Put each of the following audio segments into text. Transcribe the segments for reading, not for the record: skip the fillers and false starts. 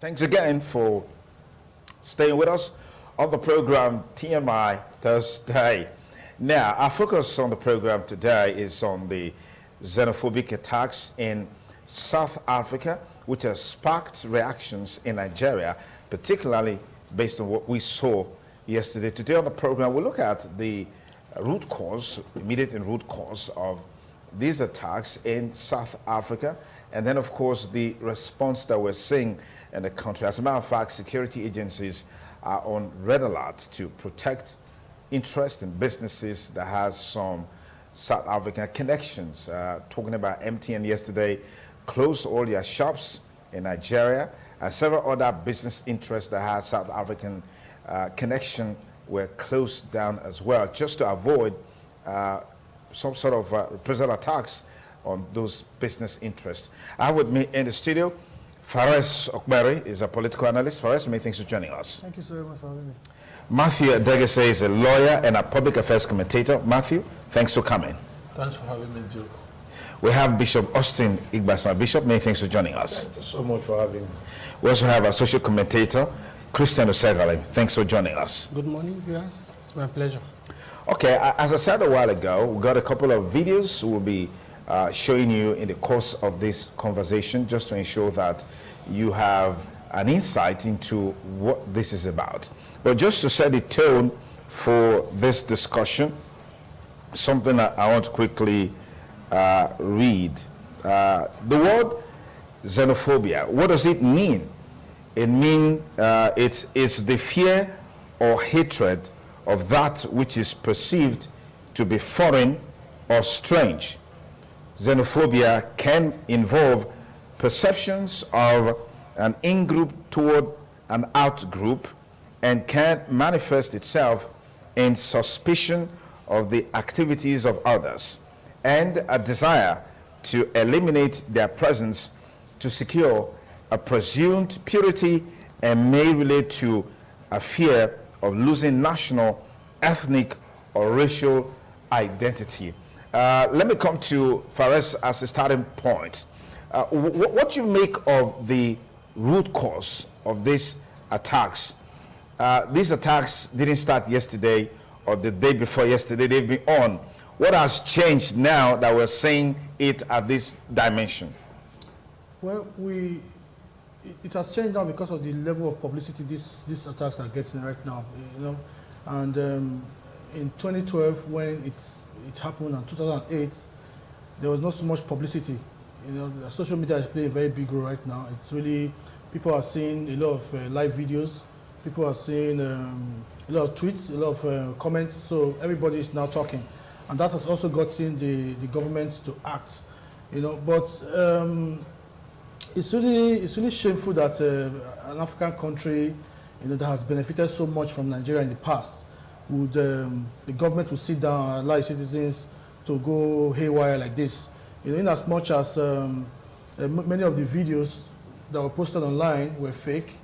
Thanks again for staying with us on the program TMI Thursday. Now, our focus on the program today is on the xenophobic attacks in South Africa, which has sparked reactions in Nigeria, particularly based on what we saw yesterday. Today on the program, we'll look at the root cause, immediate and root cause of these attacks in South Africa, and then, of course, the response that we're seeing in the country. As a matter of fact, security agencies are on red alert to protect interest in businesses that has some South African connections. Talking about MTN yesterday, closed all their shops in Nigeria, and several other business interests that had South African connection were closed down as well, just to avoid some sort of reprisal attacks on those business interests. I have with me in the studio Fares Okberi is a political analyst. Fares, many thanks for joining us. Thank you so very much for having me. Matthew Adegese is a lawyer and a public affairs commentator. Matthew, thanks for coming. Thanks for having me, too. We have Bishop Austin Igbasa. Bishop, many thanks for joining us. Thank you so much for having me. We also have a social commentator, Christian Osegale. Thanks for joining us. Good morning, viewers. It's my pleasure. Okay, as I said a while ago, we got a couple of videos we'll be showing you in the course of this conversation, just to ensure that you have an insight into what this is about. But just to set the tone for this discussion, something that I want to quickly read. The word xenophobia, what does it mean? It means it's the fear or hatred of that which is perceived to be foreign or strange. Xenophobia can involve perceptions of an in-group toward an out-group and can manifest itself in suspicion of the activities of others and a desire to eliminate their presence to secure a presumed purity, and may relate to a fear of losing national, ethnic, or racial identity. Let me come to Fares as a starting point. What do you make of the root cause of these attacks? These attacks didn't start yesterday or the day before yesterday. They've been on. What has changed now that we're seeing it at this dimension? Well, it has changed now because of the level of publicity these attacks are getting right now, you know. And in 2012, when it happened, and 2008, there was not so much publicity. You know, social media is playing a very big role right now. It's really, people are seeing a lot of live videos. People are seeing a lot of tweets, a lot of comments. So everybody is now talking, and that has also gotten the government to act. You know, but it's really shameful that an African country, you know, that has benefited so much from Nigeria in the past, would the government would sit down and allow citizens to go haywire like this. You know, in as much as many of the videos that were posted online were fake,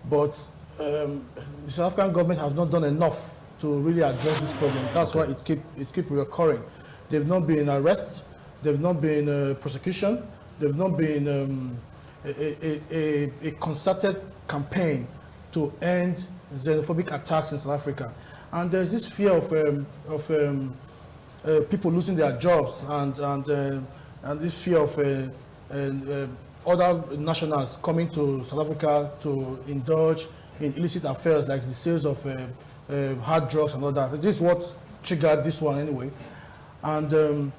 but the South African government has not done enough to really address this problem. That's why it keep recurring. There've not been arrests, there've not been prosecution, there've not been a concerted campaign to end xenophobic attacks in South Africa. And there's this fear of people losing their jobs, and this fear of other nationals coming to South Africa to indulge in illicit affairs like the sales of hard drugs and all that. This is what triggered this one anyway. And you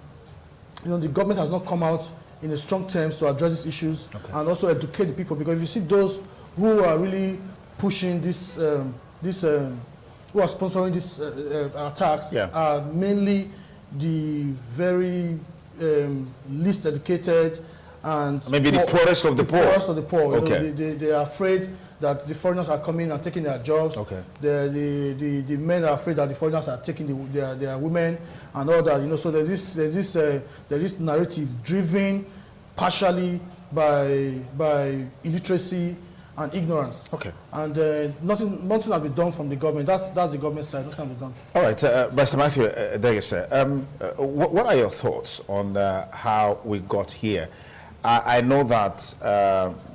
know, the government has not come out in a strong terms to address these issues, and also educate the people, because if you see those who are really pushing this, who are sponsoring these attacks, are mainly the very least educated and maybe the poorest of the poor. Poorest of the poor. Okay. You know, they are afraid that the foreigners are coming and taking their jobs. Okay. The men are afraid that the foreigners are taking their women and all that. You know, so there's this narrative driven partially by illiteracy and ignorance. Okay. And nothing has been done from the government. That's the government side. Nothing has been done. All right, Mr. Matthew Adegese, what are your thoughts on how we got here? I know that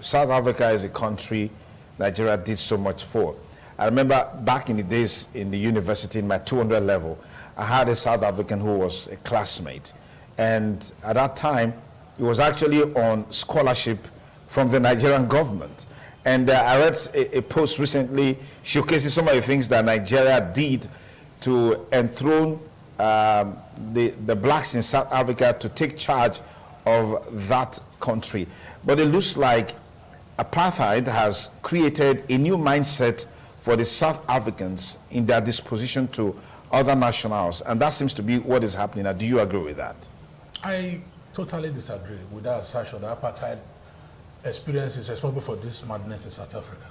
South Africa is a country Nigeria did so much for. I remember back in the days in the university, in my 200 level, I had a South African who was a classmate. And at that time, he was actually on scholarship from the Nigerian government. And I read a post recently showcasing some of the things that Nigeria did to enthrone the blacks in South Africa to take charge of that country. But it looks like apartheid has created a new mindset for the South Africans in their disposition to other nationals, and that seems to be what is happening now. Do you agree with that? I totally disagree with that assertion that apartheid experience is responsible for this madness in South Africa.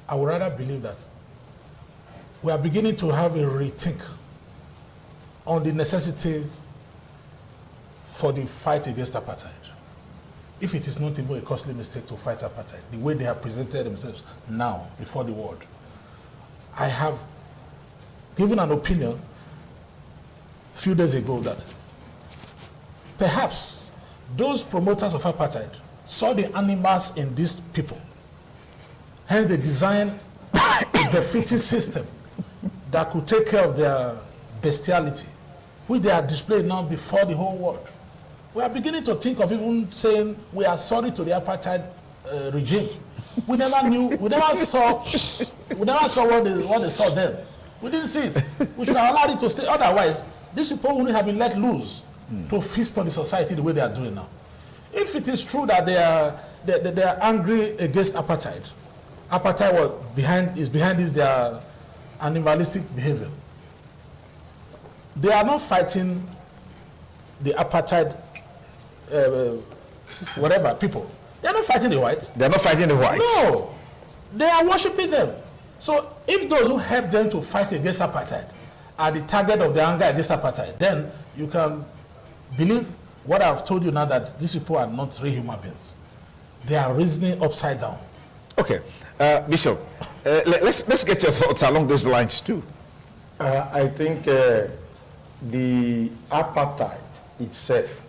I would rather believe that we are beginning to have a rethink on the necessity for the fight against apartheid. If it is not even a costly mistake to fight apartheid, the way they have presented themselves now before the world, I have given an opinion a few days ago that perhaps those promoters of apartheid saw the animals in these people. Hence they designed a defeating system that could take care of their bestiality, which they are displaying now before the whole world. We are beginning to think of even saying we are sorry to the apartheid regime. We never knew, we never saw what they saw then. We didn't see it. We should have allowed it to stay. Otherwise, these people wouldn't have been let loose to feast on the society the way they are doing now. If it is true that they are angry against apartheid, is behind this their animalistic behavior. They are not fighting the apartheid whatever people. They are not fighting the whites. They are not fighting the whites. No, they are worshiping them. So if those who help them to fight against apartheid are the target of the anger against apartheid, then you can believe what I've told you now, that these people are not real human beings. They are reasoning upside down. Okay, Bishop, let's get your thoughts along those lines too. I think the apartheid itself,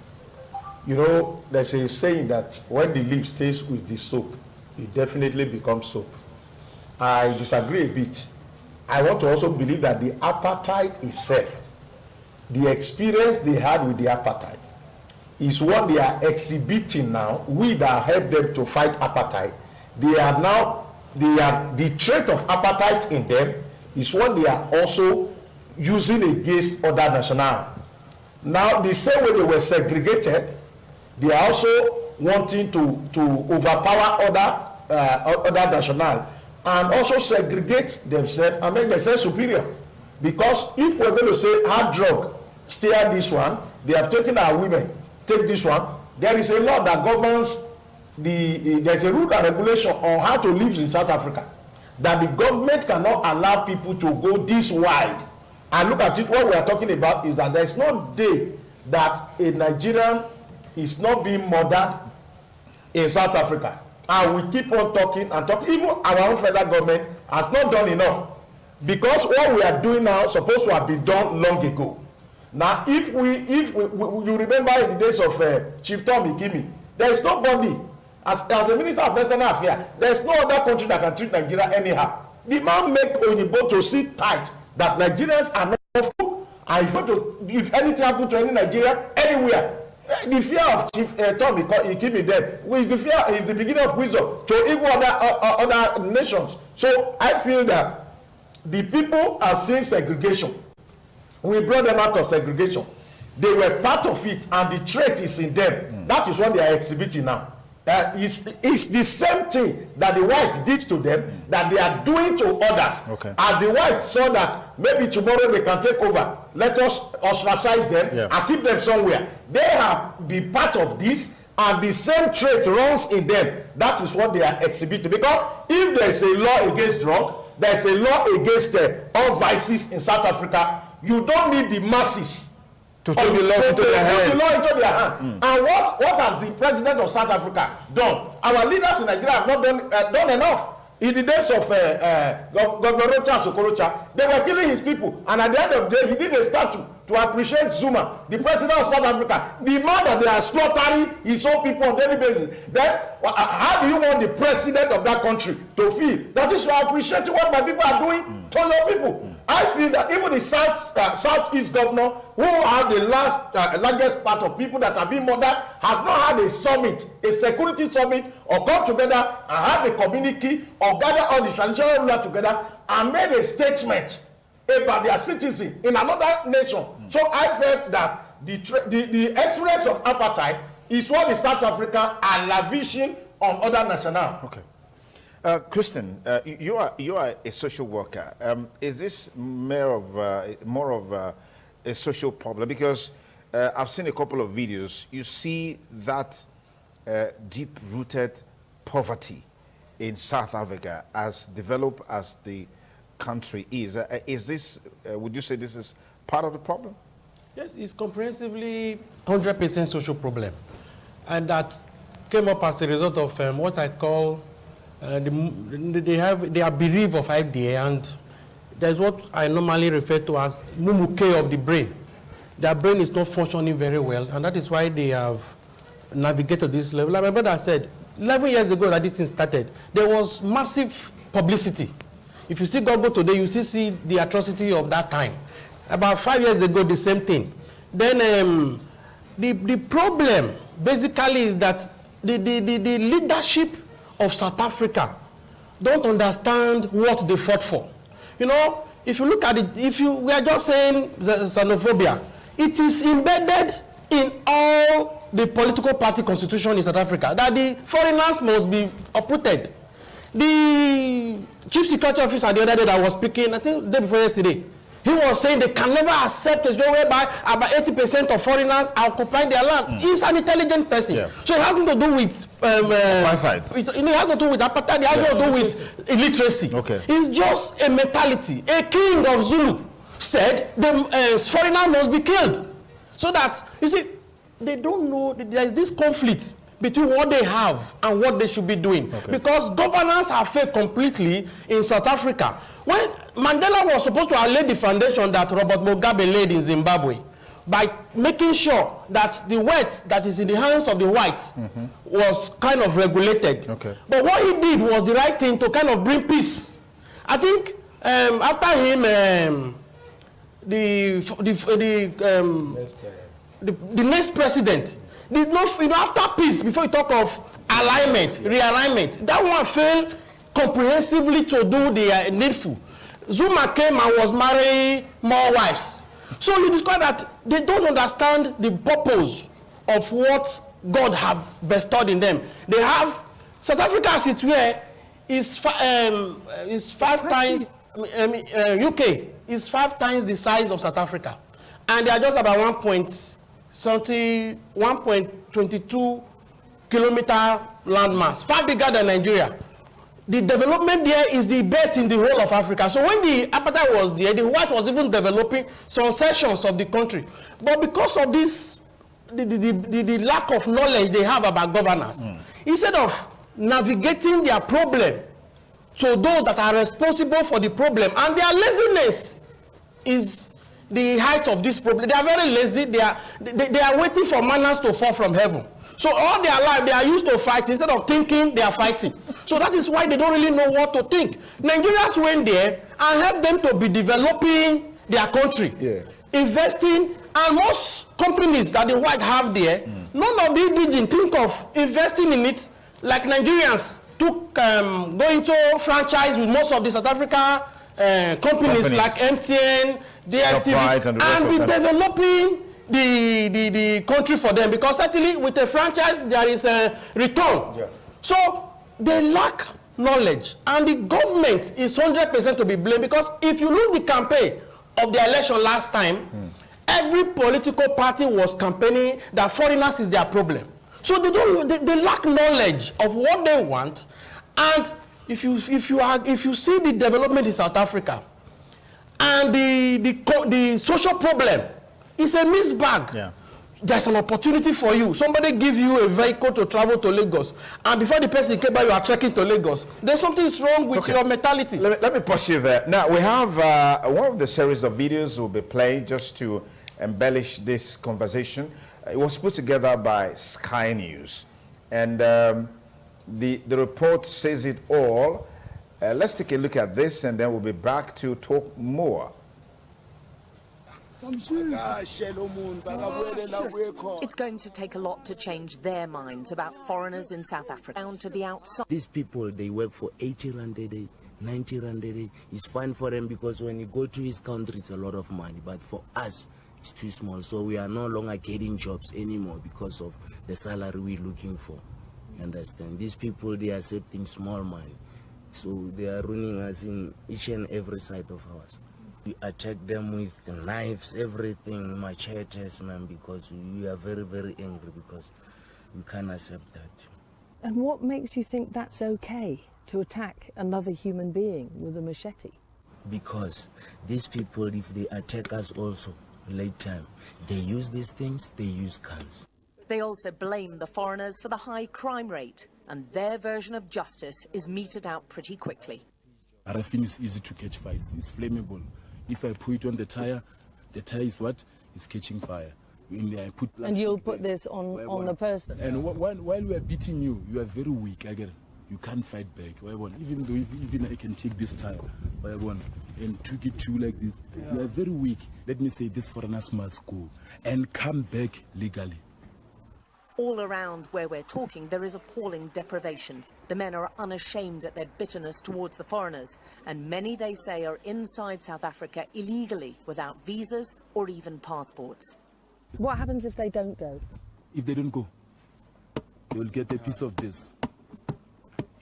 you know, there's a saying that when the leaf stays with the soap, it definitely becomes soap. I disagree a bit. I want to also believe that the apartheid itself, the experience they had with the apartheid, is what they are exhibiting now. We that help them to fight apartheid, the trait of apartheid in them is what they are also using against other nationalities. Now, the same way they were segregated, they are also wanting to overpower other nationalities and also segregate themselves and make themselves superior. Because if we're going to say hard drug, steer this one, they have taken our women, take this one, there is a law that governs there's a rule and regulation on how to live in South Africa, that the government cannot allow people to go this wide. And look at it, what we are talking about is that there's no day that a Nigerian is not being murdered in South Africa. And we keep on talking and talking. Even our own federal government has not done enough, because what we are doing now is supposed to have been done long ago. Now, if we you remember in the days of Chief Tom Ikimi, there is nobody, as a Minister of External Affairs, there is no other country that can treat Nigeria anyhow. The man make Oyinbo to sit tight that Nigerians are not fool, and if anything happens to any Nigeria anywhere, the fear of Chief Tom Ikimi then is the beginning of wisdom to even other nations. So I feel that the people are seeing segregation. We brought them out of segregation. They were part of it, and the trait is in them. That is what they are exhibiting now. It's the same thing that the whites did to them that they are doing to others. Okay. As the whites saw that maybe tomorrow they can take over, let us ostracize them and keep them somewhere. They have been part of this, and the same trait runs in them. That is what they are exhibiting. Because if there is a law against drug, there is a law against all vices in South Africa, you don't need the masses to take the law into their hands. And what has the president of South Africa done? Our leaders in Nigeria have not done enough. In the days of Governor Rocha Sokorocha, they were killing his people, and at the end of the day, he did a statue to appreciate Zuma, the president of South Africa, the man that they are slaughtering his own people on a daily basis. Then, how do you want the president of that country to feel? That is, you are appreciating what my people are doing to your people. I feel that even the Southeast governor, who have the largest part of people that are being murdered, have not had a summit, a security summit, or come together and have a community, or gather all the traditional rulers together and made a statement about their citizens in another nation. So I felt that the experience of apartheid is what the South Africa are lavishing on other nationals. Okay. Kristen, you are a social worker. Is this more of a social problem? Because I've seen a couple of videos. You see that deep-rooted poverty in South Africa, as developed as the country is. Is this? Would you say this is part of the problem? Yes, it's comprehensively 100% social problem, and that came up as a result of what I call they are bereaved of idea, and there's what I normally refer to as mumuke of the brain. Their brain is not functioning very well, and that is why they have navigated this level. Like my brother said, 11 years ago that this thing started, there was massive publicity. If you see Google today, you still see the atrocity of that time. About 5 years ago, the same thing. Then the problem basically is that the leadership of South Africa don't understand what they fought for. You know, if you look at it, we are just saying xenophobia, it is embedded in all the political party constitution in South Africa, that the foreigners must be uprooted. The chief security officer the other day that was speaking, I think the day before yesterday, he was saying they can never accept a situation whereby about 80% of foreigners are occupying their land. He's an intelligent person. Yeah. So it has nothing to do with apartheid. It has nothing to do with apartheid. It has nothing to do with illiteracy. Okay. It's just a mentality. A king of Zulu said the foreigner must be killed. So that, you see, they don't know, there is this conflict between what they have and what they should be doing. Okay. Because governance have failed completely in South Africa. When Mandela was supposed to have laid the foundation that Robert Mugabe laid in Zimbabwe, by making sure that the wealth that is in the hands of the whites was kind of regulated. Okay. But what he did was the right thing to kind of bring peace. I think after him, the next president did not, after peace, before you talk of alignment, realignment, that one failed comprehensively to do the needful. Zuma came and was marrying more wives. So you discover that they don't understand the purpose of what God have bestowed in them. They have, South Africa as it were, is 5 times, UK is 5 times the size of South Africa. And they are just about 1.22 kilometer landmass, far bigger than Nigeria. The development there is the best in the whole of Africa. So when the apartheid was there, the white was even developing some sections of the country. But because of this, the lack of knowledge they have about governance, instead of navigating their problem to those that are responsible for the problem, and their laziness is the height of this problem. They are very lazy. They are waiting for manners to fall from heaven. So all their life, they are used to fighting. Instead of thinking, they are fighting. So that is why they don't really know what to think. Nigerians went there and helped them to be developing their country, investing, and most companies that the white have there, none of the indigenous think of investing in it like Nigerians took go into franchise with most of the South Africa companies like MTN, DSTV, and be developing the country for them, because certainly with a franchise there is a return. So they lack knowledge, and the government is 100% to be blamed, because if you look the campaign of the election last time, every political party was campaigning that foreigners is their problem. So they lack knowledge of what they want. And if you see the development in South Africa and the social problem, it's a mixed bag. there's an opportunity for you. Somebody give you a vehicle to travel to Lagos, and before the person came by, you are trekking to Lagos. There's something wrong with your mentality. Let me pause you there. Now, we have one of the series of videos we'll be playing just to embellish this conversation. It was put together by Sky News, and the report says it all. Let's take a look at this, and then we'll be back to talk more. It's going to take a lot to change their minds about foreigners in South Africa. Down to the outside. These people, they work for 80 rand a day, 90 rand a day. It's fine for them because when you go to his country, it's a lot of money. But for us, it's too small. So we are no longer getting jobs anymore because of the salary we're looking for. You understand? These people, they are accepting small money. So they are ruining us in each and every side of ours. We attack them with knives, everything, machetes, man, because we are very, very angry because we can't accept that. And what makes you think that's okay, to attack another human being with a machete? Because these people, if they attack us also, late time, they use these things, they use guns. They also blame the foreigners for the high crime rate, and their version of justice is meted out pretty quickly. Paraffin is easy to catch fire, it's flammable. If I put it on the tire is what? It's catching fire. I put and you'll put this on the person? And while we are beating you, you are very weak again. You can't fight back. Even though even I can take this tire, and took it to like this, you are very weak. Let me say this foreigners must go and come back legally. All around where we're talking, there is appalling deprivation. The men are unashamed at their bitterness towards the foreigners, and many, they say, are inside South Africa illegally, without visas or even passports. What happens if they don't go? If they don't go, they will get a piece of this,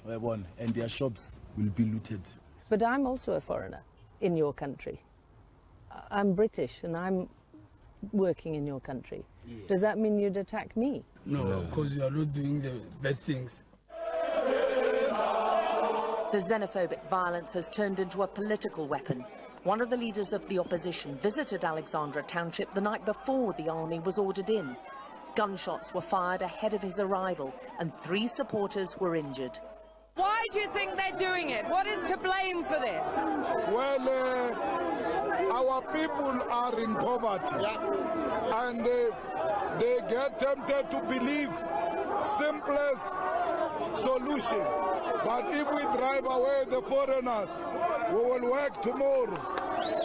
and their shops will be looted. But I'm also a foreigner in your country. I'm British, and I'm working in your country. Yes. Does that mean you'd attack me? No, because you are not doing the bad things. The xenophobic violence has turned into a political weapon. One of the leaders of the opposition visited Alexandra Township the night before the army was ordered in. Gunshots were fired ahead of his arrival, and 3 supporters were injured. Why do you think they're doing it? What is to blame for this? Well, our people are in poverty, and they get tempted to believe simplest solution. But if we drive away the foreigners, we will work tomorrow.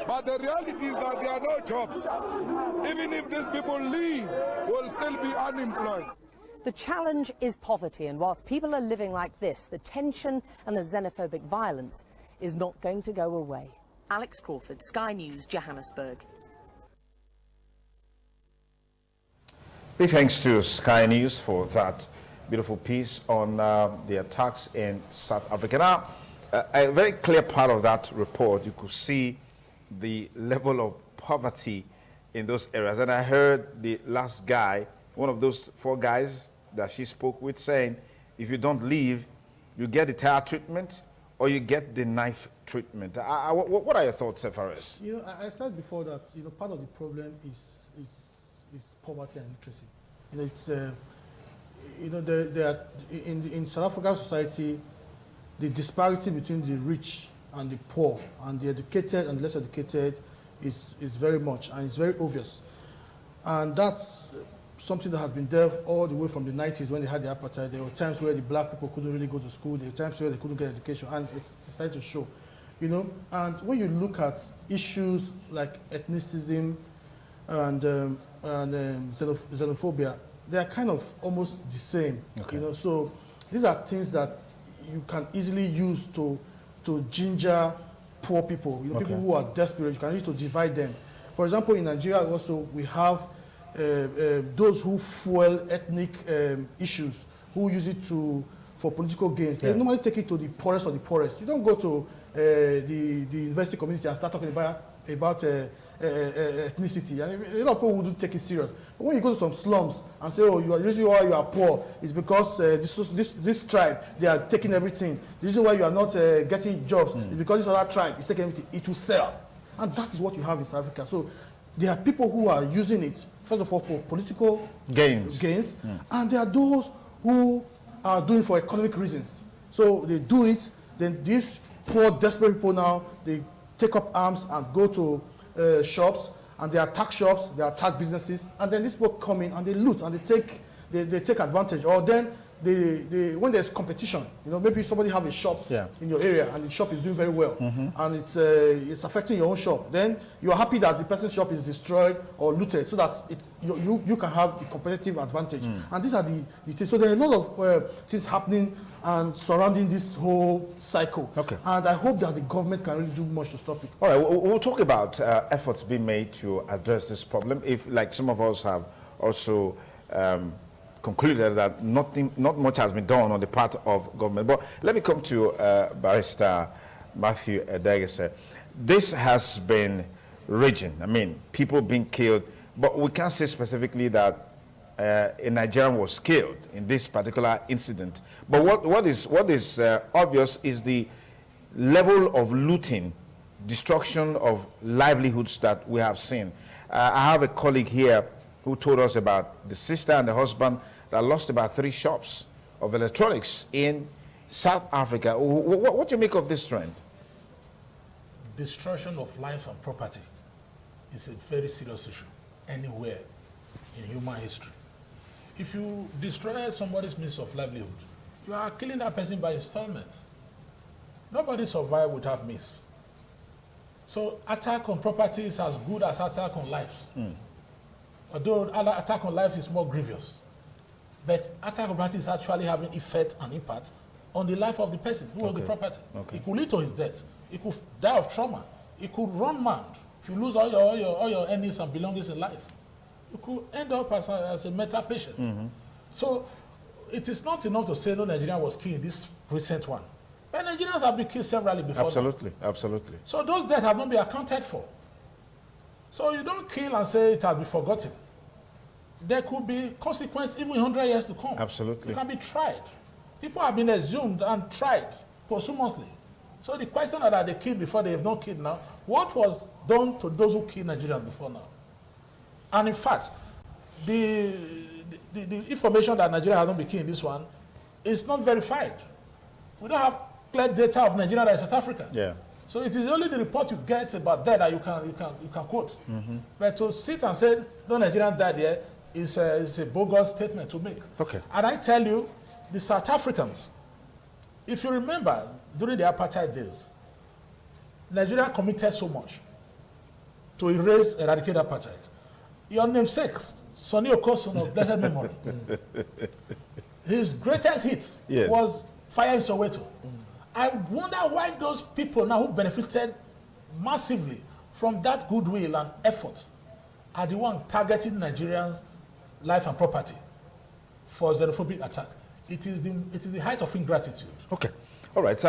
But the reality is that there are no jobs. Even if these people leave, we'll still be unemployed. The challenge is poverty, and whilst people are living like this, the tension and the xenophobic violence is not going to go away. Alex Crawford, Sky News, Johannesburg. Big thanks to Sky News for that beautiful piece on the attacks in South Africa. Now, a very clear part of that report, you could see the level of poverty in those areas. And I heard the last guy, one of those 4 guys that she spoke with, saying, if you don't leave, you get the tire treatment or you get the knife treatment. What are your thoughts, Faris? You know, I said before that, you know, part of the problem is poverty and literacy. You know, it's you know, in South African society, the disparity between the rich and the poor, and the educated and less educated, is very much, and it's very obvious. And that's something that has been there all the way from the 90s when they had the apartheid. There were times where the black people couldn't really go to school. There were times where they couldn't get education, and it's starting to show. You know, and when you look at issues like ethnicism and xenophobia, they are kind of almost the same. Okay. You know, so these are things that you can easily use to ginger poor people. You know, okay. People who are desperate. You can use to divide them. For example, in Nigeria also we have those who fuel ethnic issues, who use it for political gains. Yeah. They normally take it to the poorest of the poorest. You don't go to the university community and start talking about ethnicity. And a lot of people wouldn't take it serious. But when you go to some slums and say, oh, the reason why you are poor is because this tribe, they are taking everything. The reason why you are not getting jobs is because this other tribe is taking everything. It will sell. And that is what you have in South Africa. So there are people who are using it, first of all, for political gains, and there are those who are doing for economic reasons. So they do it, then these poor, desperate people now, they take up arms and go to shops, and they attack shops, they attack businesses, and then these people come in and they loot and they take advantage. Or then when there's competition, maybe somebody have a shop in your area and the shop is doing very well, and it's affecting your own shop. Then you're happy that the person's shop is destroyed or looted, so that you can have the competitive advantage. And these are the things. So there are a lot of things happening and surrounding this whole cycle. Okay. And I hope that the government can really do much to stop it. All right, we'll talk about efforts being made to address this problem. If, like some of us have also concluded that not much has been done on the part of government. But let me come to Barrister Matthew Edegese. This has been raging. I mean, people being killed, but we can't say specifically that a Nigerian was killed in this particular incident. But what is obvious is the level of looting, destruction of livelihoods that we have seen. I have a colleague here who told us about the sister and the husband that lost about 3 shops of electronics in South Africa. What do you make of this trend? Destruction of life and property is a very serious issue anywhere in human history. If you destroy somebody's means of livelihood, you are killing that person by installments. Nobody survived without means. So attack on property is as good as attack on life. Although attack on life is more grievous. But attack on property is actually having effect and impact on the life of the person who owns the property. It could lead to his death. It could die of trauma. It could run mad. If you lose all your earnings and belongings in life, you could end up as a mental patient. So it is not enough to say no Nigerian was killed in this recent one. But Nigerians have been killed severally before. Absolutely. So those deaths have not been accounted for. So you don't kill and say it has been forgotten. There could be consequence even in 100 years to come. Absolutely. You can be tried. People have been exhumed and tried posthumously. So the question that they killed before, they have not killed now, what was done to those who killed Nigerians before now? And in fact, the information that Nigeria has not been killed in this one is not verified. We don't have clear data of Nigeria that is South Africa. Yeah. So it is only the report you get about that you can quote. But to sit and say no Nigerian died here is a bogus statement to make. Okay. And I tell you, the South Africans, if you remember during the apartheid days, Nigeria committed so much to eradicate apartheid. Your namesake, Sonny Okosun of blessed memory, his greatest hit was fire in Soweto. I wonder why those people now who benefited massively from that goodwill and effort are the ones targeting Nigerians' life and property for xenophobic attack. It is the height of ingratitude. Okay. All right.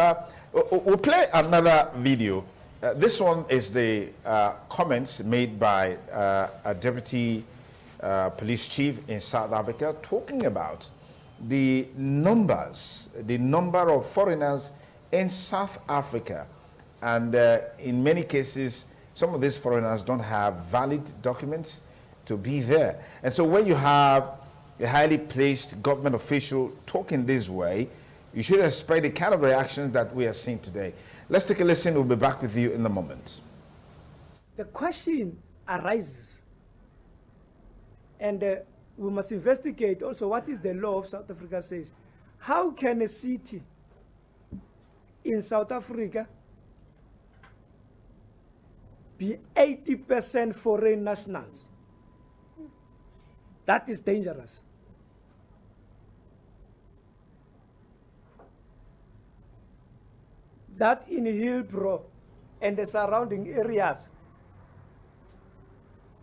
We'll play another video. This one is the comments made by a deputy police chief in South Africa talking about the number of foreigners in South Africa. And in many cases, some of these foreigners don't have valid documents to be there. And so when you have a highly placed government official talking this way, you should expect the kind of reaction that we are seeing today. Let's take a listen. We'll be back with you in a moment. The question arises, and we must investigate also what is the law of South Africa says. How can a city in South Africa be 80% foreign nationals? That is dangerous. That in Hillbrow and the surrounding areas,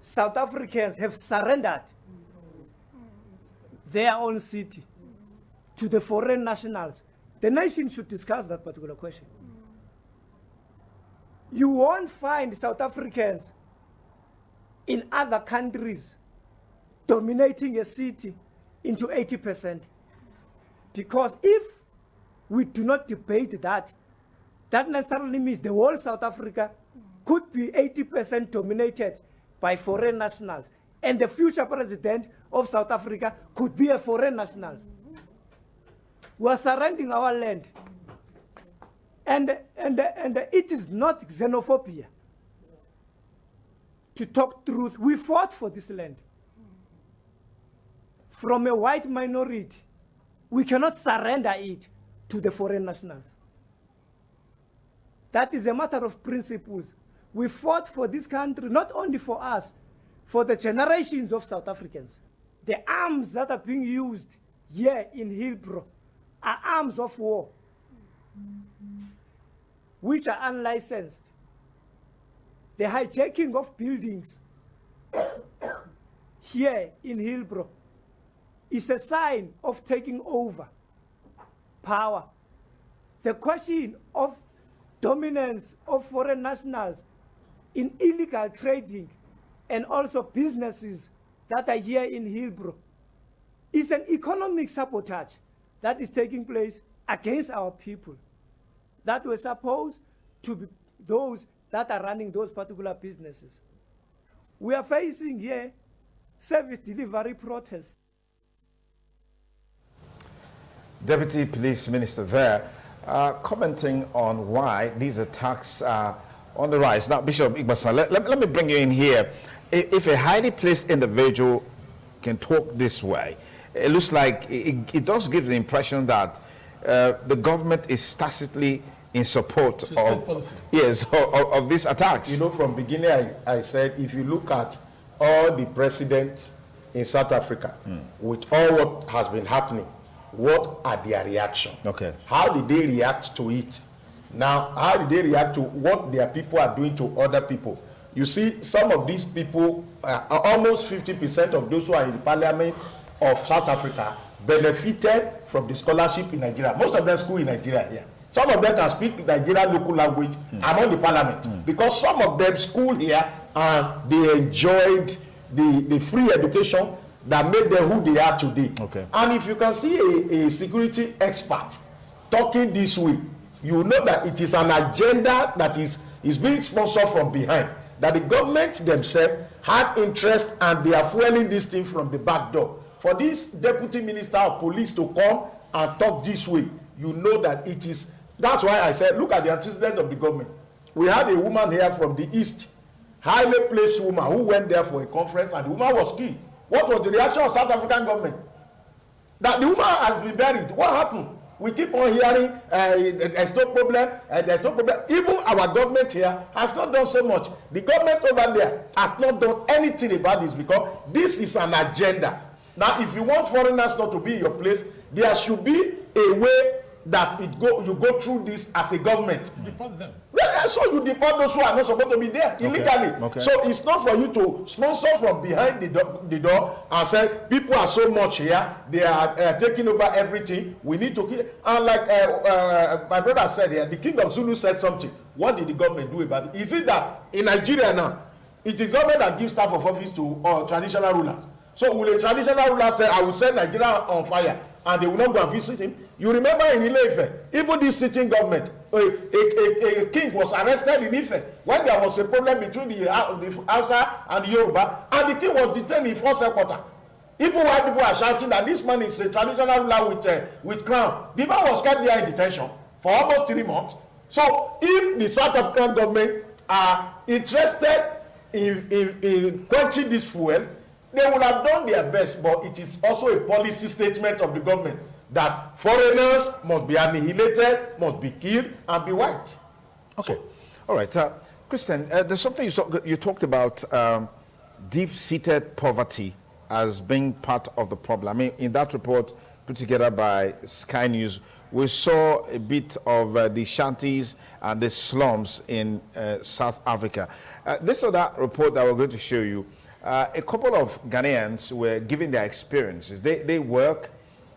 South Africans have surrendered their own city to the foreign nationals. The nation should discuss that particular question. You won't find South Africans in other countries dominating a city into 80%. Because if we do not debate that, that necessarily means the whole South Africa could be 80% dominated by foreign nationals. And the future president of South Africa could be a foreign national. We are surrendering our land. And it is not xenophobia. To talk truth, we fought for this land. From a white minority, we cannot surrender it to the foreign nationals. That is a matter of principles. We fought for this country, not only for us, for the generations of South Africans. The arms that are being used here in Hillbrow are arms of war, which are unlicensed. The hijacking of buildings here in Hillbrow is a sign of taking over power. The question of dominance of foreign nationals in illegal trading and also businesses that are here in Hillbrow is an economic sabotage that is taking place against our people that were supposed to be those that are running those particular businesses. We are facing here service delivery protests. Deputy Police Minister there, commenting on why these attacks are on the rise. Now, Bishop Igbasan, let me bring you in here. If a highly placed individual can talk this way, it looks like it does give the impression that the government is tacitly in support of these attacks. You know, from beginning I said, if you look at all the presidents in South Africa, with all what has been happening, what are their reactions? Okay. How did they react to it? Now, how did they react to what their people are doing to other people? You see, some of these people, almost 50% of those who are in the parliament of South Africa benefited from the scholarship in Nigeria. Most of them school in Nigeria here. Some of them can speak Nigerian local language among the parliament because some of them school here and they enjoyed the free education that made them who they are today. Okay. And if you can see a security expert talking this way, you know that it is an agenda that is being sponsored from behind, that the government themselves had interest and they are fueling this thing from the back door. For this deputy minister of police to come and talk this way, you know that it is. That's why I said, look at the antecedent of the government. We had a woman here from the east, highly placed woman who went there for a conference and the woman was killed. What was the reaction of South African government? That the woman has been buried. What happened? We keep on hearing there's no problem, there's no problem. Even our government here has not done so much. The government over there has not done anything about this because this is an agenda. Now, if you want foreigners not to be in your place, there should be a way that you go through this as a government. Deport them. Well, so you deport those who are not supposed to be there illegally. Okay. So it's not for you to sponsor from behind the door and say people are so much here, they are taking over everything. We need to kill. And like my brother said here, the king of Zulu said something. What did the government do about it? Is it that in Nigeria now, it is government that gives staff of office to traditional rulers? So will a traditional ruler say, I will set Nigeria on fire, and they will not go and visit him? You remember in Ile-Ife, even this sitting government, a king was arrested in Ife when there was a problem between the Hausa and the Yoruba, and the king was detained in Force Headquarters. Even while people are shouting that this man is a traditional ruler with crown, the man was kept there in detention for almost 3 months. So if the South African government are interested in quenching this fuel, they would have done their best, but it is also a policy statement of the government that foreigners must be annihilated, must be killed, and be wiped. Okay. All right. Christian, there's something you talked about, deep-seated poverty as being part of the problem. I mean, in that report put together by Sky News, we saw a bit of the shanties and the slums in South Africa. This or that report that we're going to show you, a couple of Ghanaians were giving their experiences. They work.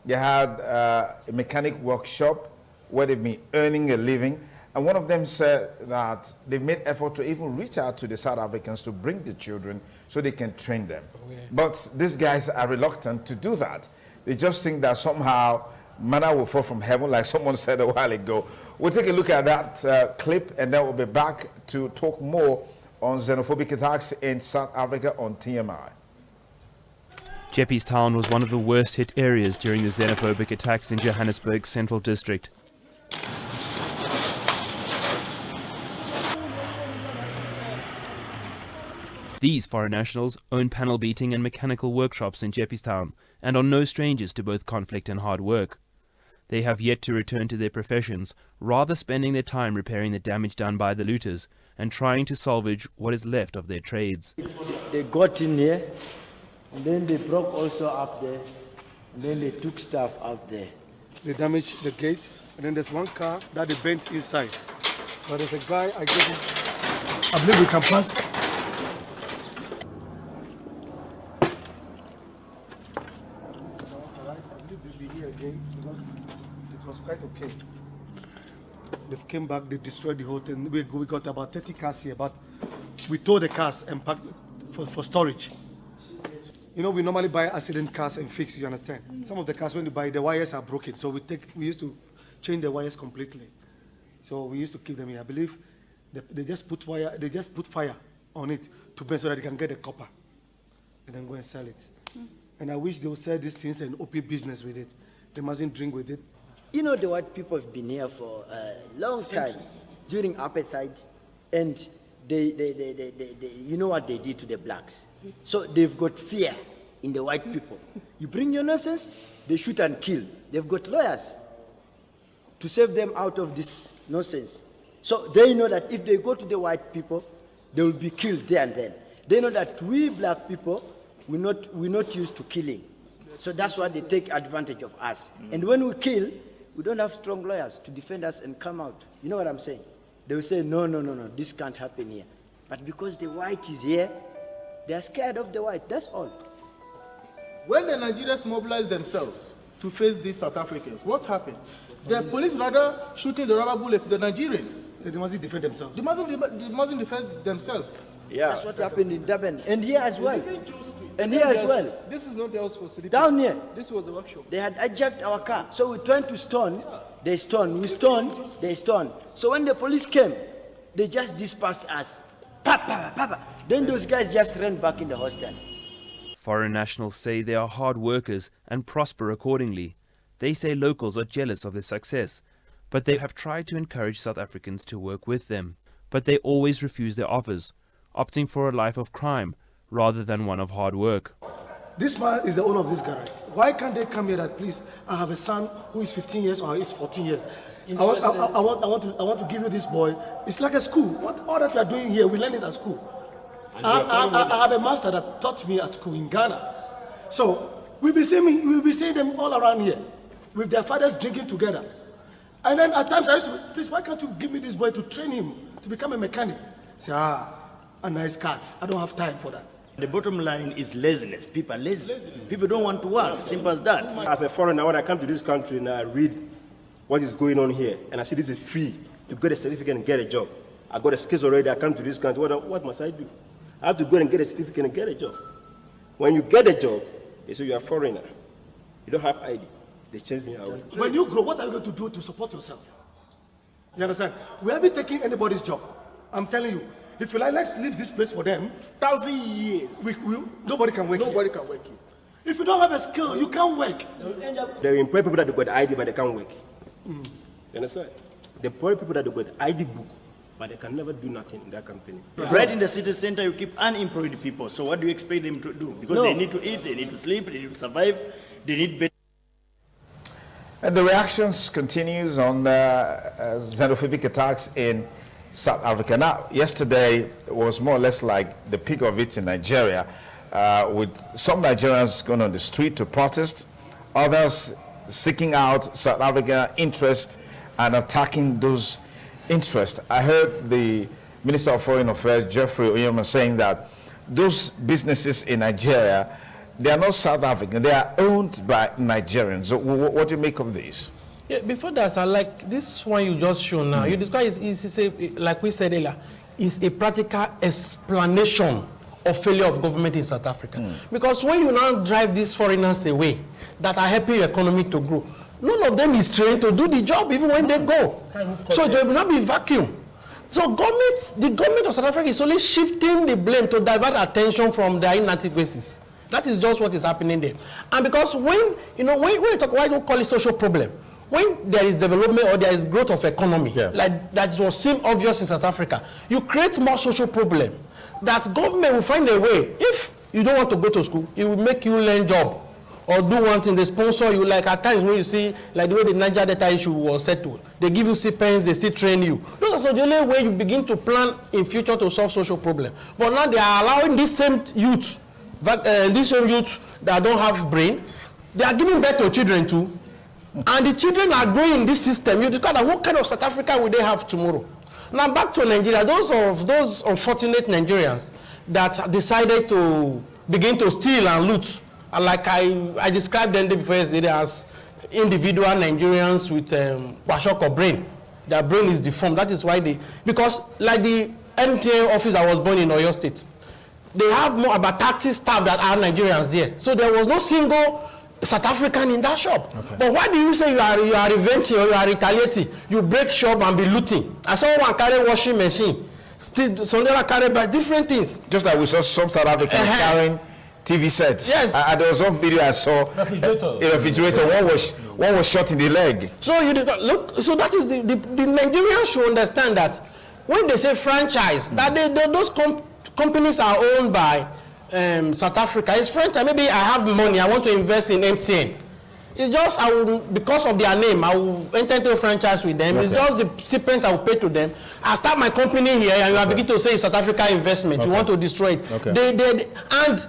They had a mechanic workshop where they've been earning a living. And one of them said that they've made effort to even reach out to the South Africans to bring the children so they can train them. Okay. But these guys are reluctant to do that. They just think that somehow manna will fall from heaven, like someone said a while ago. We'll take a look at that clip, and then we'll be back to talk more on xenophobic attacks in South Africa on TMI. Jeppes Town was one of the worst hit areas during the xenophobic attacks in Johannesburg's Central District. These foreign nationals own panel beating and mechanical workshops in Jeppes Town and are no strangers to both conflict and hard work. They have yet to return to their professions, rather spending their time repairing the damage done by the looters and trying to salvage what is left of their trades. They got in here, and then they broke also up there, and then they took stuff out there. They damaged the gates, and then there's one car that they bent inside. But there's a guy, I believe we can pass. Because it was quite okay. They came back, they destroyed the whole thing. We got about 30 cars here, but we towed the cars and packed for storage. You know, we normally buy accident cars and fix, you understand? Some of the cars, when you buy, the wires are broken, so we used to change the wires completely. So we used to keep them here. I believe they just put fire on it to burn so that they can get the copper and then go and sell it. And I wish they would sell these things and open business with it. They mustn't drink with it. You know, the white people have been here for a long time during apartheid, and you know what they did to the blacks. So they've got fear in the white people. You bring your nonsense, they shoot and kill. They've got lawyers to save them out of this nonsense. So they know that if they go to the white people, they will be killed there and then. They know that we black people, we're not used to killing. So that's why they take advantage of us. And when we kill, we don't have strong lawyers to defend us and come out. You know what I'm saying? They will say, no, this can't happen here. But because the white is here, they are scared of the white, that's all. When the Nigerians mobilized themselves to face these South Africans, what happened? The police rather shooting the rubber bullet to the Nigerians. They mustn't defend themselves. They mustn't defend themselves. Yeah. That's what happened in Durban. And here as well. And here as well. This is not the house for sleeping. Down here. This was a workshop. They had hijacked our car. So we trying to stone. They stone. We stone. They stone. So when the police came, they just dispersed us. Papa. Then those guys just ran back in the hostel. Foreign nationals say they are hard workers and prosper accordingly. They say locals are jealous of their success, but they have tried to encourage South Africans to work with them. But they always refuse their offers, opting for a life of crime rather than one of hard work. This man is the owner of this garage. Why can't they come here that, please, I have a son who is 15 years or is 14 years. I want to give you this boy. It's like a school. All that we are doing here, we learn it at school. I have a master that taught me at school in Ghana. So we'll be seeing them all around here with their fathers drinking together. And then at times I used to, please, why can't you give me this boy to train him to become a mechanic? Say, a nice cat. I don't have time for that. The bottom line is laziness. People are lazy. People don't want to work. Simple as that. As a foreigner, when I come to this country and I read what is going on here, and I see this is free to get a certificate and get a job. I got a skills already. I come to this country. What must I do? I have to go and get a certificate and get a job. When you get a job, they say you are a foreigner. You don't have ID. They chase me out. When you grow, what are you going to do to support yourself? You understand? We haven't taken anybody's job. I'm telling you. If you like, let's leave this place for them. 1,000 years. Nobody can work. Nobody can work here. If you don't have a skill, you can't work. They employ people that got ID, but they can't work. You understand? They employ people that got ID book, but they can never do nothing in that company. Right in the city center, you keep unemployed people. So what do you expect them to do? Because they need to eat, they need to sleep, they need to survive, they need better. And the reactions continues on xenophobic attacks in South Africa. Now, yesterday was more or less like the peak of it in Nigeria, with some Nigerians going on the street to protest, others seeking out South African interest and attacking those interests. I heard the Minister of Foreign Affairs, Geoffrey Oyema, saying that those businesses in Nigeria, they are not South African, they are owned by Nigerians. So what do you make of this? Yeah, before that, I like this one you just shown now. You describe it, like we said earlier, is a practical explanation of failure of government in South Africa. Because when you now drive these foreigners away that are helping your economy to grow, none of them is trained to do the job even when they go. So there will not be vacuum. So the government of South Africa is only shifting the blame to divert attention from their inadequacies. That is just what is happening there. And because when you talk, why don't you call it social problem? When there is development or there is growth of economy, like that was seem obvious in South Africa, you create more social problem. That government will find a way. If you don't want to go to school, it will make you learn job or do one thing. They sponsor you. Like at times when you see, like the way the Niger Delta issue was settled, they give you stipends, they still train you. Those are the only way you begin to plan in future to solve social problem. But now they are allowing this same youth that don't have brain, they are giving birth to children too. And the children are growing in this system. You discover what kind of South Africa will they have tomorrow? Now back to Nigeria, those unfortunate Nigerians that decided to begin to steal and loot, like I described them before yesterday as individual Nigerians with kwashiorkor brain. Their brain is deformed. That is why because like the MTN office I was born in Oyo State, they have more about 30 staff that are Nigerians there. So there was no single South African in that shop. Okay. But why do you say you are revenging or you are retaliating? You break shop and be looting. I saw one carry washing machine. Still, some other carry by different things. Just like we saw some South Africans carrying TV sets. Yes. There was one video I saw. Refrigerator. One was shot in the leg. So you look. So that is the Nigerians should understand that when they say franchise, that those companies are owned by South Africa. It's franchise. Maybe I have money, I want to invest in MTN. It's just because of their name, I will enter into a franchise with them. Okay. It's just the stipends I will pay to them. I start my company here, and you are beginning to say it's South Africa investment. Okay. You want to destroy it. Okay. And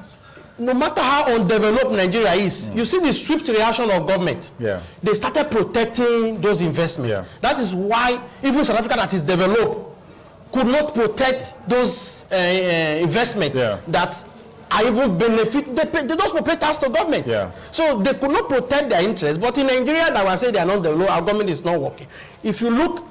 no matter how undeveloped Nigeria is, you see the swift reaction of government. Yeah. They started protecting those investments. Yeah. That is why even South Africa that is developed could not protect those investments that are even benefit. They don't pay tax to government. Yeah. So they could not protect their interests. But in Nigeria, that will say they are not developed, our government is not working. If you look,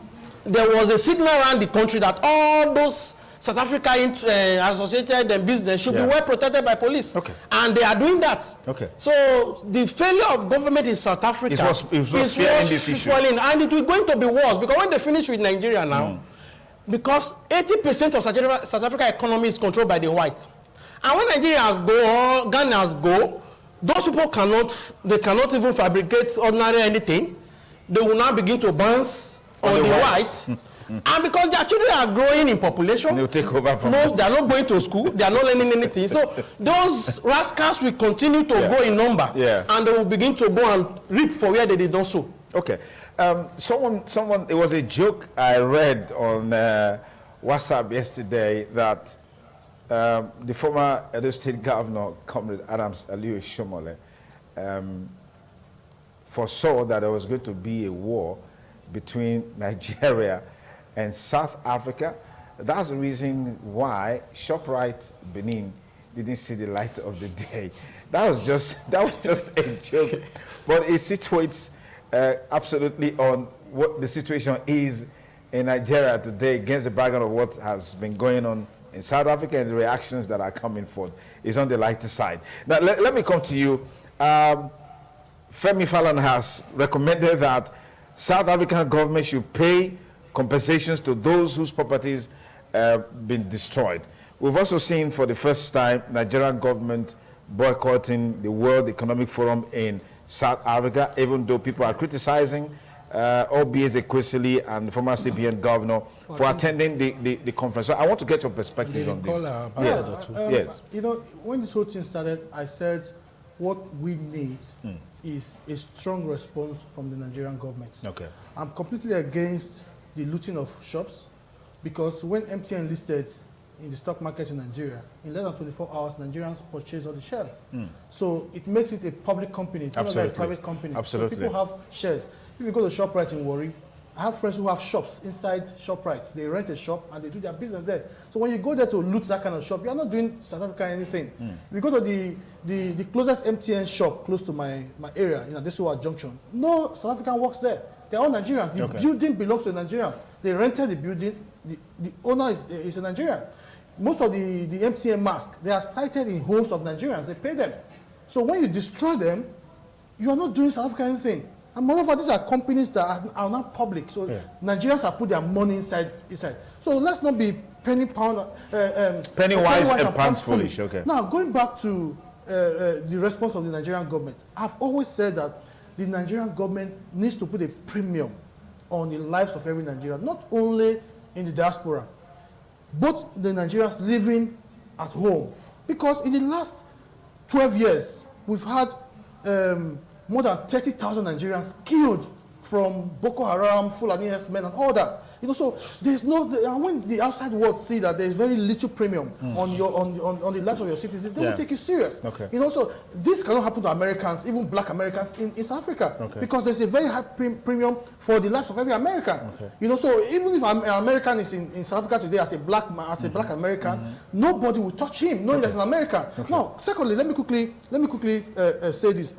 there was a signal around the country that all those South Africa associated business should be well protected by police. Okay. And they are doing that. Okay. So the failure of government in South Africa is fair in this issue. And it is going to be worse because when they finish with Nigeria now, because 80% of South Africa economy is controlled by the whites. And when Nigerians go or Ghanaians go, those people cannot even fabricate ordinary anything. They will now begin to bounce on the whites. And because their children are growing in population, they'll take over from they are not going to school, they are not learning anything. So those rascals will continue to grow in number, and they will begin to go and reap for where they did not sow. Okay. Someone, it was a joke I read on WhatsApp yesterday that the former Edo State Governor, Comrade Adams Aliyu Shomole, foresaw that there was going to be a war between Nigeria and South Africa. That's the reason why ShopRite Benin didn't see the light of the day. That was just a joke, but it situates absolutely on what the situation is in Nigeria today against the background of what has been going on in South Africa and the reactions that are coming forth is on the lighter side. Now, let me come to you. Femi Falana has recommended that South African government should pay compensations to those whose properties have been destroyed. We've also seen for the first time Nigerian government boycotting the World Economic Forum in South Africa, even though people are criticizing OBS Ekwesili and former CBN governor for attending the conference. So I want to get your perspective on this. Yes. You know, when this whole thing started, I said what we need is a strong response from the Nigerian government. Okay. I'm completely against the looting of shops because when MTN listed in the stock market in Nigeria, in less than 24 hours, Nigerians purchase all the shares. So it makes it a public company, it's not like a private company. Absolutely. So people have shares. If you go to ShopRite in Warri, I have friends who have shops inside ShopRite. They rent a shop and they do their business there. So when you go there to loot that kind of shop, you're not doing South Africa anything. You go to the closest MTN shop close to my area, you know, Desowa Junction. No South African works there. They're all Nigerians. The building belongs to a Nigerian. They rented the building. The owner is a Nigerian. Most of the MTN masks, they are sited in homes of Nigerians. They pay them. So when you destroy them, you are not doing South Africa anything. And moreover, these are companies that are not public. So Nigerians have put their money inside. So let's not be penny wise and pounds foolish. Okay. Now, going back to the response of the Nigerian government, I've always said that the Nigerian government needs to put a premium on the lives of every Nigerian, not only in the diaspora, but the Nigerians living at home. Because in the last 12 years, we've had more than 30,000 Nigerians killed from Boko Haram, Fulani men, and all that. You know, so there's no. When the outside world see that there's very little premium on the lives of your citizens, they will take you serious. Okay. You know, so this cannot happen to Americans, even Black Americans in South Africa, because there's a very high premium for the lives of every American. You know, so even if an American is in South Africa today as a black American, nobody will touch him, knowing there's an American. Now, secondly, let me quickly say this.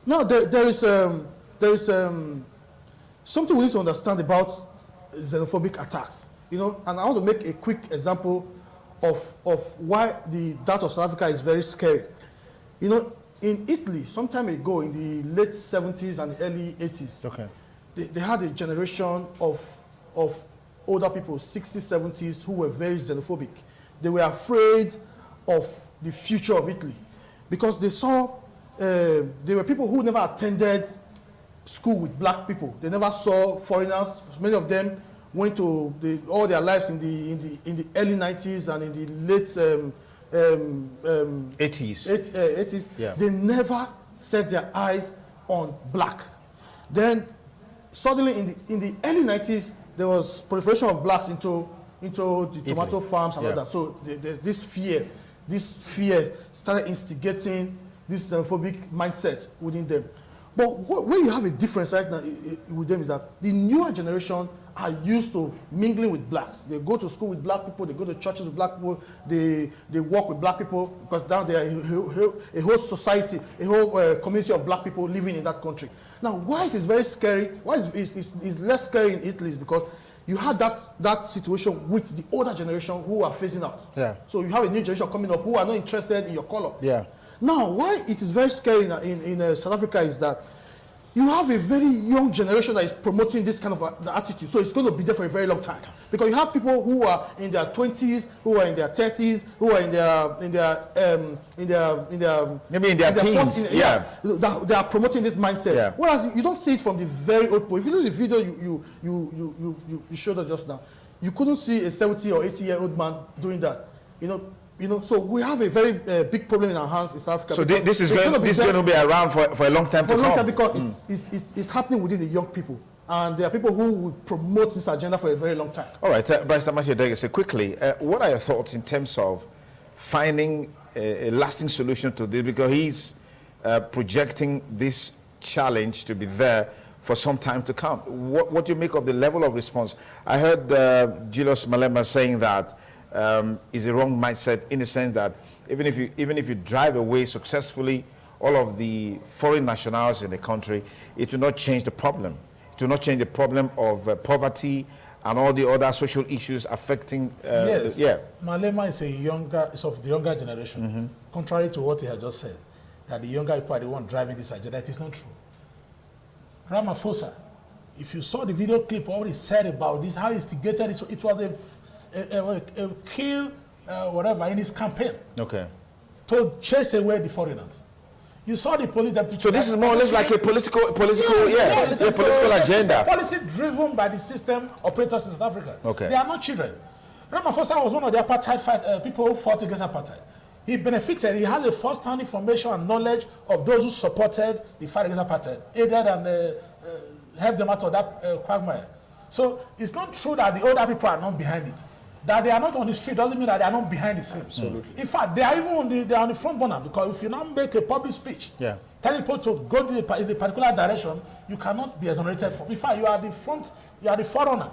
Now, there is something we need to understand about xenophobic attacks, you know, and I want to make a quick example of why the data of South Africa is very scary. You know, in Italy, some time ago, in the late 70s and early 80s, they had a generation of older people, 60s, 70s, who were very xenophobic. They were afraid of the future of Italy because they saw there were people who never attended school with black people. They never saw foreigners. Many of them went to all their lives in the early 90s and in the late 80s. Yeah. They never set their eyes on black. Then suddenly in the early 90s, there was proliferation of blacks into the tomato farms and all that. So this fear started instigating this xenophobic mindset within them. But where you have a difference right now with them is that the newer generation are used to mingling with blacks. They go to school with black people, they go to churches with black people, they work with black people, because now there are a whole society, a whole community of black people living in that country. Now, why it is very scary, why it's less scary in Italy is because you had that situation with the older generation who are phasing out. Yeah. So you have a new generation coming up who are not interested in your color. Yeah. Now, why it is very scary in South Africa is that you have a very young generation that is promoting this kind of attitude. So it's going to be there for a very long time. Because you have people who are in their 20s, who are in their 30s, who are in their teens. 40s, they are promoting this mindset. Yeah. Whereas you don't see it from the very old people. If you look at the video you showed us just now, you couldn't see a 70 or 80-year-old man doing that. You know, so we have a very big problem in our hands in South Africa. So this is going to be around for a long time to come. For a long time because it's happening within the young people. And there are people who will promote this agenda for a very long time. All right, Barrister Matthew Dege, so quickly, what are your thoughts in terms of finding a lasting solution to this? Because he's projecting this challenge to be there for some time to come. What do you make of the level of response? I heard Julius Malema saying that is a wrong mindset in the sense that even if you drive away successfully all of the foreign nationals in the country, it will not change the problem. It will not change the problem of poverty and all the other social issues affecting. Yes. Malema is of the younger generation. Contrary to what he had just said, that the younger people are the one driving this agenda. It is not true. Ramaphosa, if you saw the video clip, what he said about this, how he instigated it, it was a kill, whatever, in his campaign. Okay. To chase away the foreigners. You saw the police deputy. So this is more or less like a political agenda. It's a policy driven by the system operators in South Africa. Okay. They are not children. Ramaphosa was one of the apartheid people who fought against apartheid. He benefited. He has a first-hand information and knowledge of those who supported the fight against apartheid, aided and helped them out of that quagmire. So it's not true that the older people are not behind it. That they are not on the street doesn't mean that they are not behind the scenes. Absolutely. In fact, they are even on the front burner, because if you now make a public speech, tell people to go in a particular direction, you cannot be exonerated from. In fact, you are the forerunner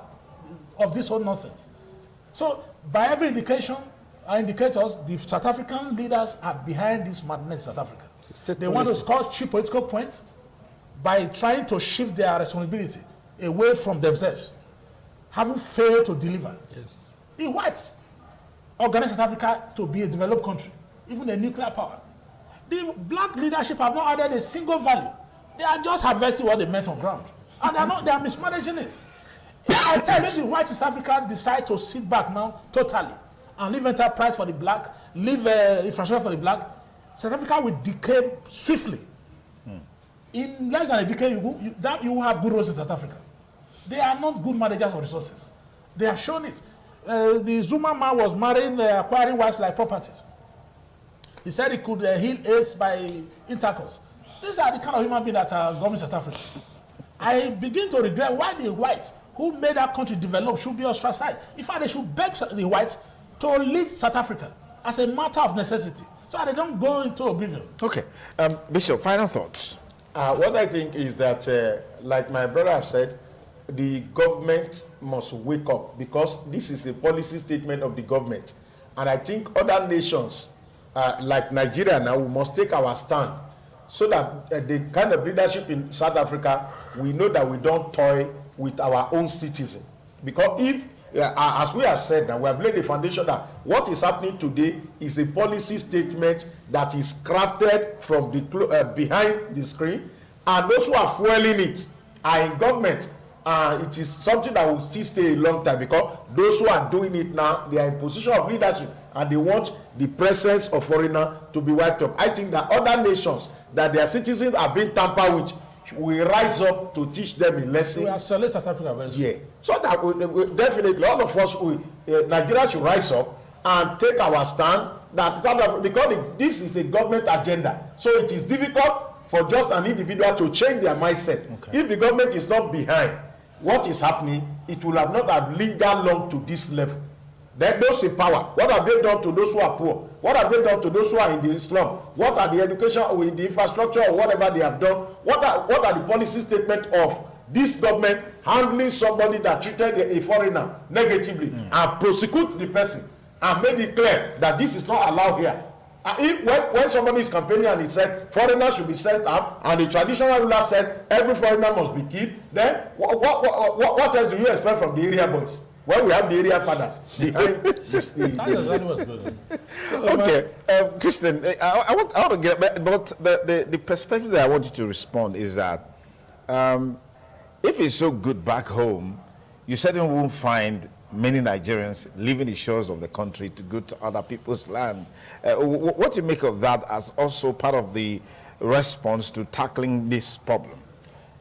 of this whole nonsense. So by every indication, indicators, the South African leaders are behind this madness in South Africa. They want to score cheap political points by trying to shift their responsibility away from themselves, having failed to deliver. Yes. The whites organized South Africa to be a developed country, even a nuclear power. The black leadership have not added a single value. They are just harvesting what they met on ground. And they are mismanaging it. I tell you, the white East Africa decide to sit back now totally and leave enterprise for the black, leave infrastructure for the black, South Africa will decay swiftly. In less than a decade, you will have good roads in South Africa. They are not good managers of resources. They have shown it. The Zuma man was marrying, acquiring wives like properties. He said he could heal AIDS by intercourse. These are the kind of human beings that are governing South Africa. I begin to regret why the whites who made that country develop should be ostracized. In fact, they should beg the whites to lead South Africa as a matter of necessity, so they don't go into oblivion. Okay. Bishop, final thoughts. What I think is that, like my brother said, the government must wake up, because this is a policy statement of the government. And I think other nations, like Nigeria now, we must take our stand, so that the kind of leadership in South Africa, we know that we don't toy with our own citizens. Because if, as we have said now, we have laid the foundation that what is happening today is a policy statement that is crafted from the behind the screen, and those who are fueling it are in government. It is something that will still stay a long time, because those who are doing it now, they are in position of leadership, and they want the presence of foreigner to be wiped up. I think that other nations that their citizens are being tampered with will rise up to teach them a lesson. We are selling South Africa very soon. Yeah. So that we definitely, all of us, Nigeria should rise up and take our stand that South Africa, because this is a government agenda. So it is difficult for just an individual to change their mindset. Okay. If the government is not behind what is happening, it will have not have lingered long to this level. Then those in power, what have they done to those who are poor? What have they done to those who are in the slum? What are the education or in the infrastructure or whatever they have done? What are the policy statement of this government handling somebody that treated a foreigner negatively and prosecute the person and made it clear that this is not allowed here? When somebody is campaigning and he said foreigners should be sent out, and the traditional ruler said every foreigner must be killed, then what else do you expect from the area boys? When we have the area fathers behind the Okay, Christian, I want to get back, but the perspective that I want you to respond is that if it's so good back home, you certainly won't find many Nigerians leaving the shores of the country to go to other people's land. What do you make of that as also part of the response to tackling this problem?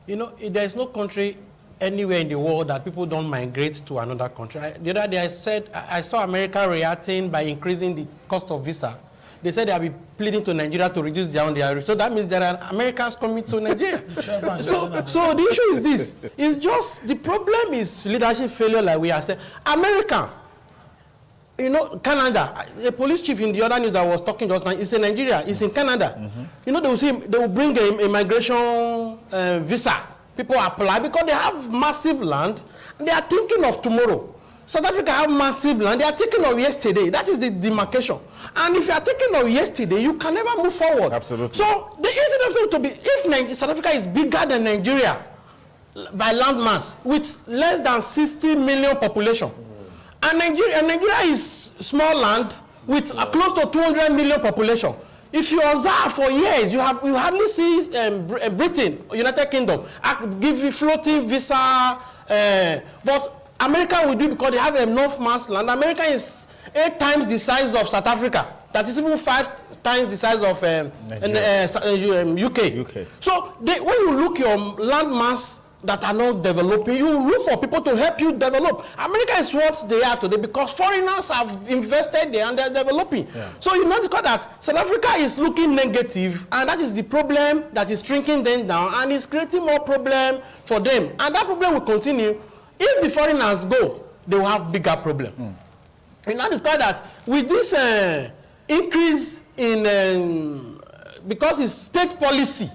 You know, there is no country anywhere in the world that people don't migrate to another country. The other day I saw America reacting by increasing the cost of visa. They said they'll be pleading to Nigeria to reduce down their, so that means there are Americans coming to Nigeria. so the issue is this. It's just, the problem is leadership failure, like we are saying. America, you know, Canada, a police chief in the other news that was talking just now, is in Nigeria, is in Canada. You know, they will bring a migration visa. People apply because they have massive land. They are thinking of tomorrow. South Africa have massive land. They are thinking of yesterday. That is the demarcation. And if you are thinking of yesterday, you can never move forward. Absolutely. So the easiest thing to be, if South Africa is bigger than Nigeria by land mass, with less than 60 million population, and Nigeria is small land with close to 200 million population. If you observe for years, you hardly see Britain, United Kingdom, give you floating visa, but America will do because they have enough mass land. America is 8 times the size of South Africa. That is even 5 times the size of UK. So when you look your land mass that are not developing, you look for people to help you develop. America is what they are today because foreigners have invested there and they're developing. Yeah. So you know because that South Africa is looking negative, and that is the problem that is shrinking them down and is creating more problem for them. And that problem will continue. If the foreigners go, they will have bigger problem. And that is quite that with this increase in, because it's state policy,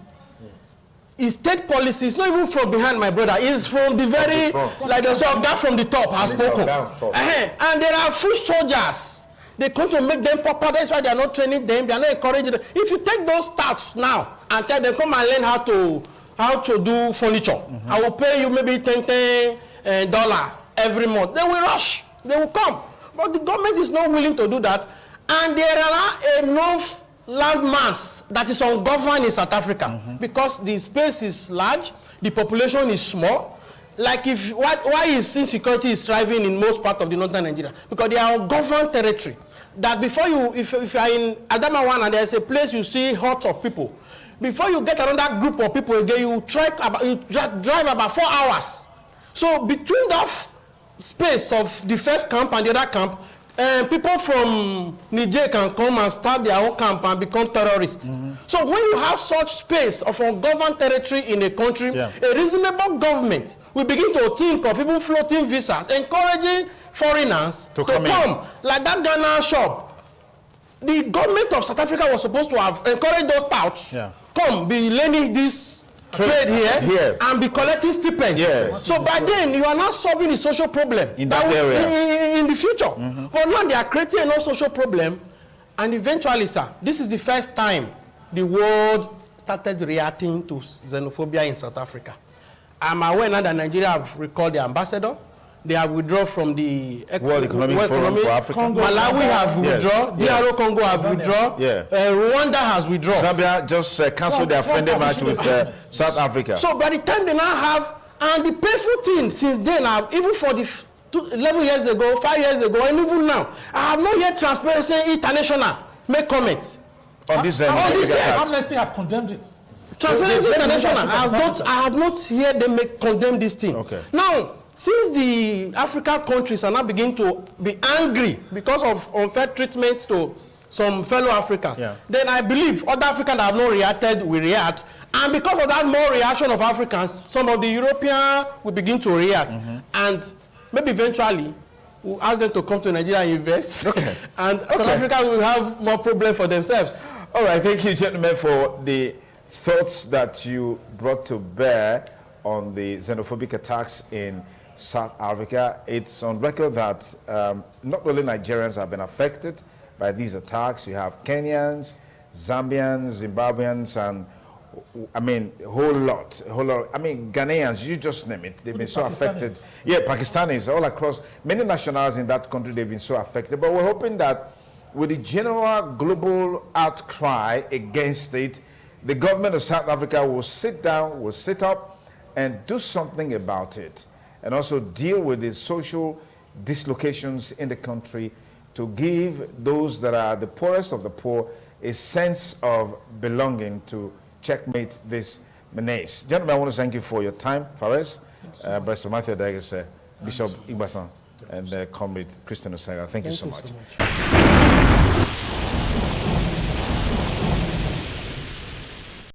it's state policy, it's not even from behind, my brother, it's from the very, like the sort of that from the top has spoken. And there are foot soldiers. They come to make them proper, that's why they are not training them, they are not encouraging them. If you take those stats now and tell them, come and learn how to do furniture, I will pay you maybe $10 every month, they will rush, they will come. But the government is not willing to do that, and there are enough land mass that is ungoverned in South Africa because the space is large, the population is small. Like why is insecurity thriving in most parts of the northern Nigeria? Because they are ungoverned territory. That before you, if you are in Adamawa and there's a place you see hordes of people, before you get another group of people again, you drive about 4 hours. So between that space of the first camp and the other camp, people from Niger can come and start their own camp and become terrorists. So when you have such space of ungoverned territory in a country, a reasonable government will begin to think of even floating visas, encouraging foreigners to come like that Ghana shop. The government of South Africa was supposed to have encouraged those touts, come be learning this trade here and be collecting stipends. So by then you are not solving the social problem in that area in the future. But now they are creating a social problem, and eventually, sir, this is the first time the world started reacting to xenophobia in South Africa. I'm aware now that Nigeria have recalled the ambassador. They have withdrawn from the World Economic Forum for Africa. Malawi have withdrawn. DR Congo has withdrawn. Rwanda has withdrawn. Zambia just canceled their friendly match with South Africa. So by the time they now have, and the painful thing since then, even for the 11 years ago, 5 years ago, and even now, I have not yet Transparency International make comments on this. Amnesty have condemned it. Transparency International I have not heard them condemn this thing. Now, since the African countries are now beginning to be angry because of unfair treatment to some fellow Africans, then I believe other Africans that have not reacted will react. And because of that more reaction of Africans, some of the Europeans will begin to react. And maybe eventually, we'll ask them to come to Nigeria and invest. And South Africa will have more problems for themselves. All right, thank you, gentlemen, for the thoughts that you brought to bear on the xenophobic attacks in South Africa. It's on record that not only Nigerians have been affected by these attacks. You have Kenyans, Zambians, Zimbabweans, and I mean, a whole lot. I mean, Ghanaians, you just name it. They've been so affected. Yeah, Pakistanis, all across. Many nationals in that country, they've been so affected. But we're hoping that with the general global outcry against it, the government of South Africa will sit down, will sit up, and do something about it. And also deal with the social dislocations in the country to give those that are the poorest of the poor a sense of belonging to checkmate this menace. Gentlemen, I want to thank you for your time, Fares, Brother Matthew Daggers, Bishop Igbasan, and Comrade Christian Osega. Thank you so much.